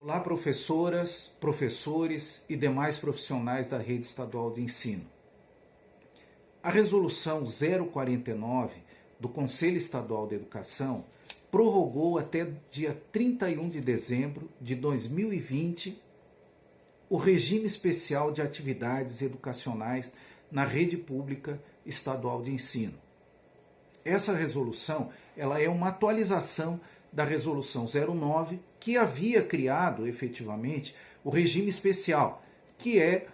Olá, professoras, professores e demais profissionais da rede estadual de ensino. A Resolução 049 do Conselho Estadual de Educação prorrogou até dia 31 de dezembro de 2020 o regime especial de atividades educacionais na rede pública estadual de ensino. Essa resolução ela é uma atualização da Resolução 09, que havia criado efetivamente o regime especial, que é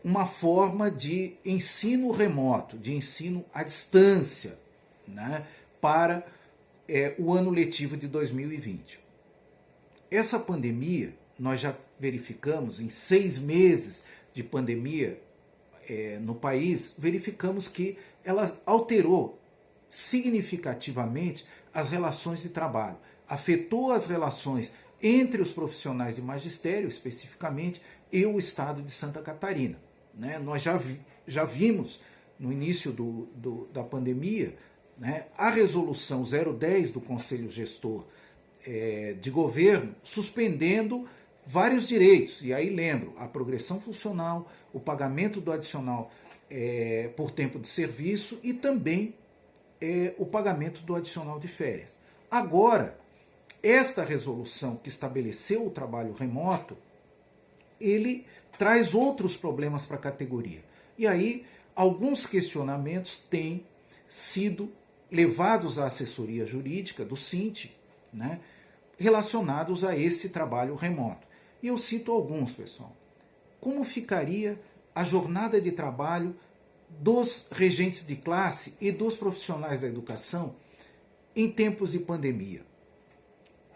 uma forma de ensino remoto, de ensino à distância, né, para o ano letivo de 2020. Essa pandemia, nós já verificamos, em 6 meses de pandemia no país, verificamos que ela alterou significativamente as relações de trabalho, afetou as relações entre os profissionais de magistério, especificamente, e o estado de Santa Catarina. Né? Nós já vimos, no início da pandemia, né, a resolução 010 do Conselho Gestor de Governo suspendendo vários direitos. E aí lembro, a progressão funcional, o pagamento do adicional por tempo de serviço e também o pagamento do adicional de férias. Agora, esta resolução que estabeleceu o trabalho remoto, ele traz outros problemas para a categoria. E aí, alguns questionamentos têm sido levados à assessoria jurídica do SINT, né, relacionados a esse trabalho remoto. E eu cito alguns, pessoal. Como ficaria a jornada de trabalho dos regentes de classe e dos profissionais da educação em tempos de pandemia?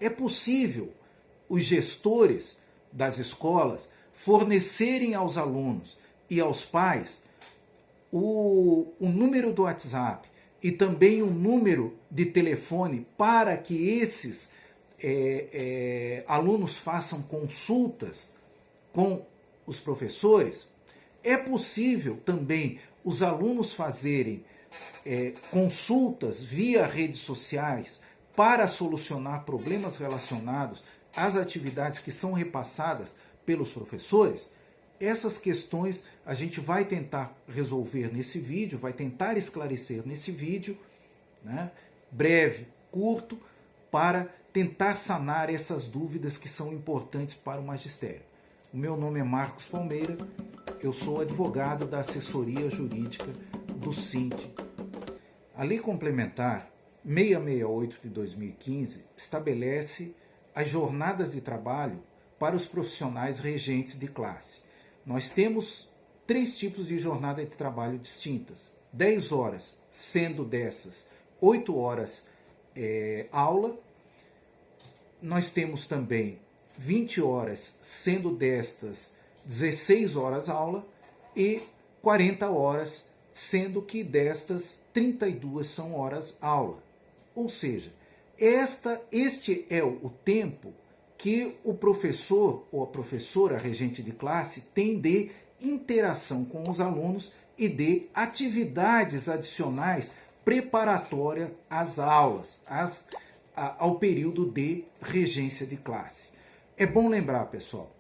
É possível os gestores das escolas fornecerem aos alunos e aos pais o número do WhatsApp e também o número de telefone para que esses alunos façam consultas com os professores? É possível também os alunos fazerem consultas via redes sociais para solucionar problemas relacionados às atividades que são repassadas pelos professores? Essas questões a gente vai tentar resolver nesse vídeo, vai tentar esclarecer nesse vídeo, né, breve, curto, para tentar sanar essas dúvidas que são importantes para o magistério. O meu nome é Marcos Palmeira, eu sou advogado da assessoria jurídica do SINT. A Lei Complementar 668 de 2015 estabelece as jornadas de trabalho para os profissionais regentes de classe. Nós temos 3 tipos de jornada de trabalho distintas. 10 horas, sendo dessas 8 horas aula. Nós temos também 20 horas, sendo destas 16 horas aula, e 40 horas, sendo que destas 32 são horas aula. Ou seja, este é o tempo que o professor ou a professora regente de classe tem de interação com os alunos e de atividades adicionais preparatórias às aulas, ao período de regência de classe. É bom lembrar, pessoal,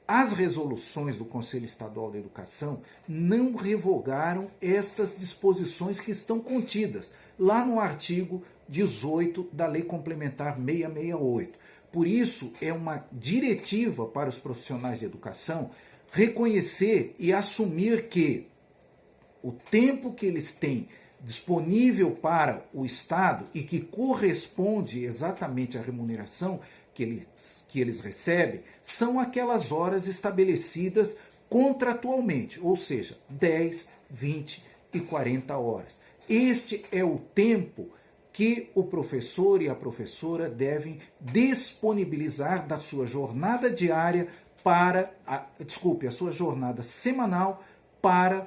as resoluções do Conselho Estadual de Educação não revogaram estas disposições que estão contidas lá no artigo 18 da Lei Complementar 668. Por isso, é uma diretiva para os profissionais de educação reconhecer e assumir que o tempo que eles têm disponível para o Estado e que corresponde exatamente à remuneração que eles recebem, são aquelas horas estabelecidas contratualmente, ou seja, 10, 20 e 40 horas. Este é o tempo que o professor e a professora devem disponibilizar da sua jornada diária a sua jornada semanal para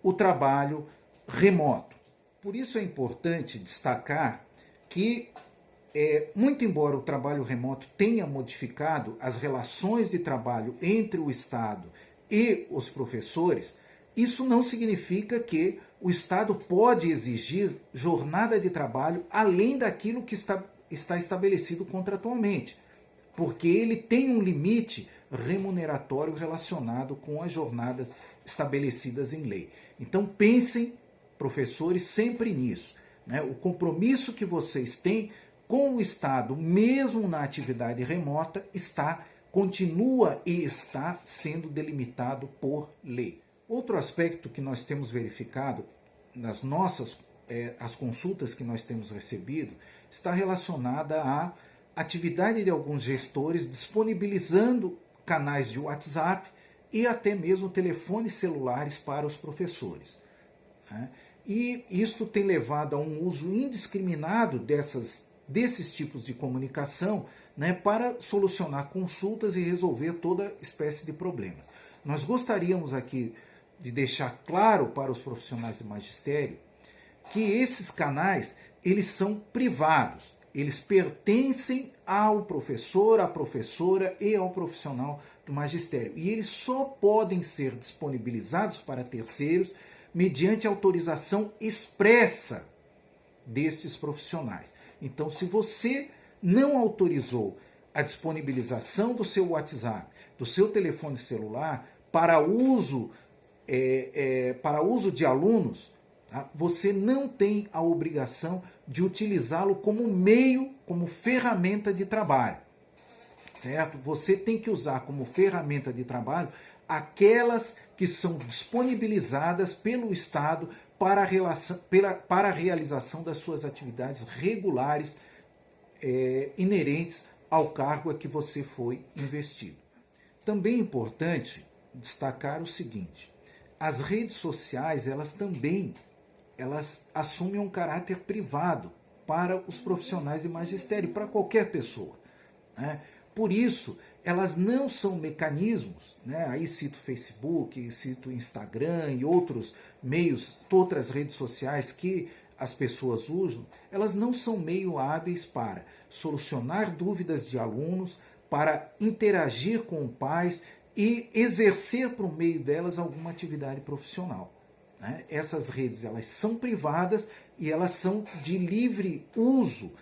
o trabalho remoto. Por isso é importante destacar que, muito embora o trabalho remoto tenha modificado as relações de trabalho entre o Estado e os professores, isso não significa que o Estado pode exigir jornada de trabalho além daquilo que está estabelecido contratualmente. porque ele tem um limite remuneratório relacionado com as jornadas estabelecidas em lei. Então pensem, professores, sempre nisso, né? O compromisso que vocês têm com o Estado, mesmo na atividade remota, continua e está sendo delimitado por lei. Outro aspecto que nós temos verificado nas nossas as consultas que nós temos recebido está relacionada à atividade de alguns gestores disponibilizando canais de WhatsApp e até mesmo telefones celulares para os professores, né? E isto tem levado a um uso indiscriminado desses tipos de comunicação, né, para solucionar consultas e resolver toda espécie de problemas. Nós gostaríamos aqui de deixar claro para os profissionais de magistério que esses canais, eles são privados, eles pertencem ao professor, à professora e ao profissional do magistério. E eles só podem ser disponibilizados para terceiros mediante autorização expressa destes profissionais. Então, se você não autorizou a disponibilização do seu WhatsApp, do seu telefone celular para uso de alunos, tá? Você não tem a obrigação de utilizá-lo como meio, como ferramenta de trabalho, certo? Você tem que usar como ferramenta de trabalho aquelas que são disponibilizadas pelo Estado para a realização das suas atividades regulares inerentes ao cargo a que você foi investido. Também é importante destacar o seguinte: as redes sociais, elas assumem um caráter privado para os profissionais de magistério, para qualquer pessoa, né? Por isso, elas não são mecanismos, né? Aí cito Facebook, cito Instagram e outros meios, outras redes sociais que as pessoas usam, elas não são meio hábeis para solucionar dúvidas de alunos, para interagir com pais e exercer por meio delas alguma atividade profissional, né? Essas redes, elas são privadas e elas são de livre uso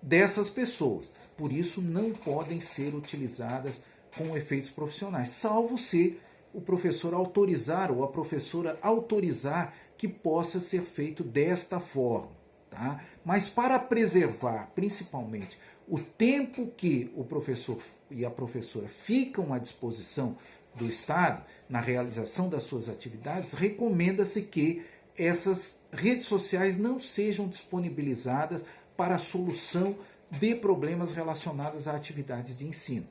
dessas pessoas. Por isso, não podem ser utilizadas com efeitos profissionais, salvo se o professor autorizar ou a professora autorizar que possa ser feito desta forma, tá? Mas para preservar, principalmente, o tempo que o professor e a professora ficam à disposição do Estado na realização das suas atividades, recomenda-se que essas redes sociais não sejam disponibilizadas para a solução de problemas relacionados a atividades de ensino.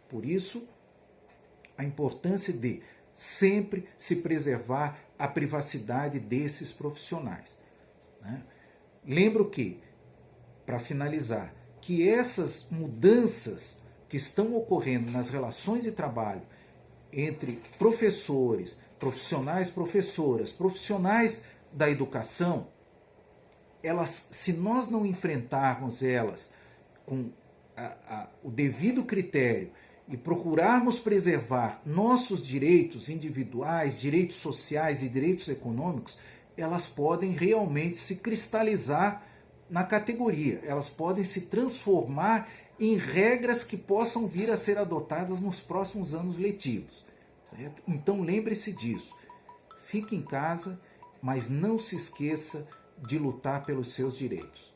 Por isso, a importância de sempre se preservar a privacidade desses profissionais, né? Lembro que, para finalizar, que essas mudanças que estão ocorrendo nas relações de trabalho entre professores, profissionais, professoras, profissionais da educação, elas, se nós não enfrentarmos elas com o devido critério e procurarmos preservar nossos direitos individuais, direitos sociais e direitos econômicos, elas podem realmente se cristalizar na categoria, elas podem se transformar em regras que possam vir a ser adotadas nos próximos anos letivos, certo? Então lembre-se disso, fique em casa, mas não se esqueça de lutar pelos seus direitos.